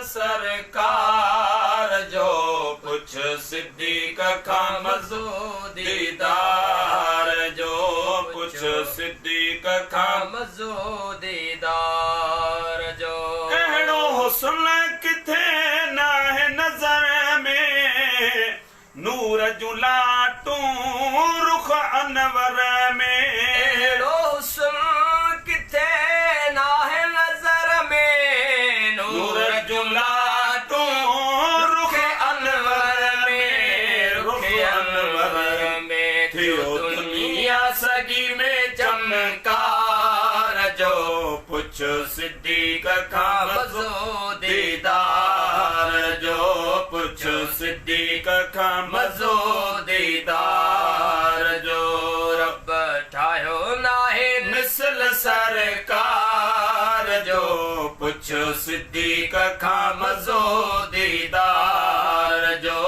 सरकार जो पुछ सिद्दीक खां मज़ो दीदार जो पुछ सिद्दीक खां मज़ो दीदार जो अहिड़ो हुस्न किथे न है नज़र में नूर जूं लाटूं रुख अनवर में अहिड़ो हुस्न किथे न है नज़र में नूर जूं लाटूं रुख अनवर में रुख अनवर में थियो दुनिया सॼी में चमकार जो पुछ सिद्दीक खां मज़ो दीदार जो पुछ सिद्दीक खां मज़ो दीदार जो रब ठाहियो नाहे मिसल सरकार जो पुछ सिद्दीक खां मज़ो दीदार जो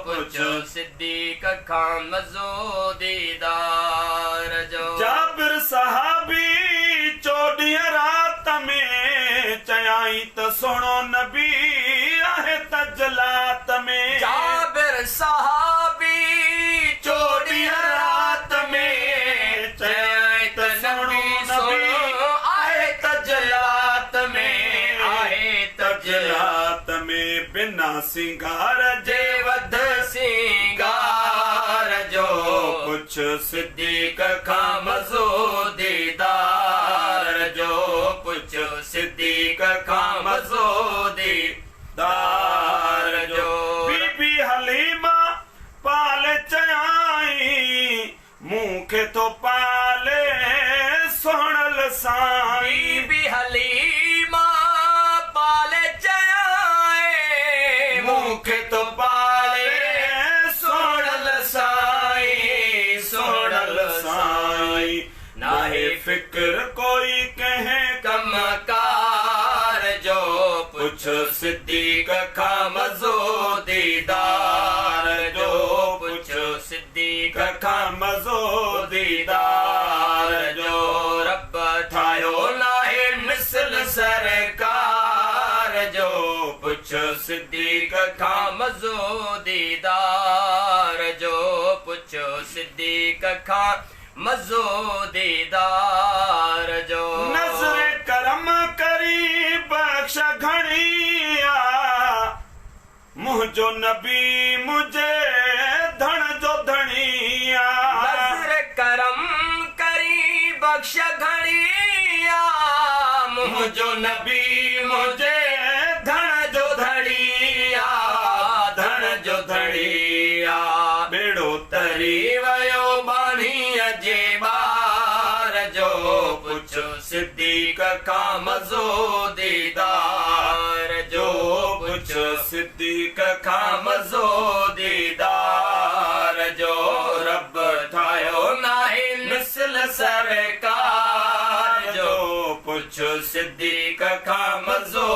पुछ सिद्दीक खां मज़ो दीदार जो जाबिर सहाबी 14 रात में चयाई त सुणो नबी आहे तजलात में जाबिर सहाबी 14 रात में चयाई त सुणो नबी आहे तजलात में आहे तजलात में बिना सिंगार जे वध सिंगार जो पुछ सिद्दीक खां मज़ो दीदार जो पुछ सिद्दीक खां मज़ो दीदार जो बीबी हलीमा पाल चयाई मूंखे तो पाले सोहणल साईं बीबी हलीमा पाले चयाए मूंखे तो पाले सोहणल साईं सोहणल साईं नाहे फिक्र कोई कंहिं कमकार जो पुछ सिद्दीक खां मज़ो दीदार जो पुछ सिद्दीक खां मज़ो दीदार जो रब ठाहियो नाहे मिसल सरकार जो पुछ सिद्दीक खां मज़ो दीदार जो पुछ सिद्दीक खां मज़ो दीदार जो नज़र करम करी बख्श घणिया मुंहिंजो नबी मुझे धन जो धणिया नज़र करम करी बख्श घणिया मुंहिंजो नबी मुझे धन जो धणिया धन जो धणिया बेड़ो तरी वयो बाणीअ जे ॿार जो पुछ सिद्दीक खां मज़ो दीदार जो पुछ सिद्दीक खां मज़ो दीदार जो रब ठाहियो नाहे मिसल सरकार जो पुछ सिद्दीक खां मज़ो